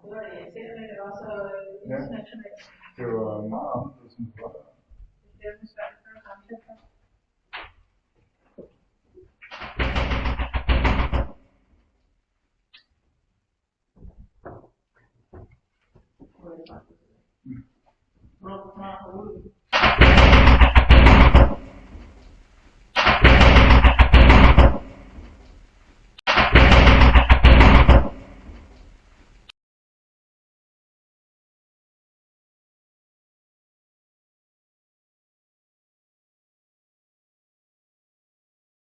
Det var irriterende, det var så internationalt. Det var meget anderledes end det var. Det er svært at sammenlægge. Hvor meget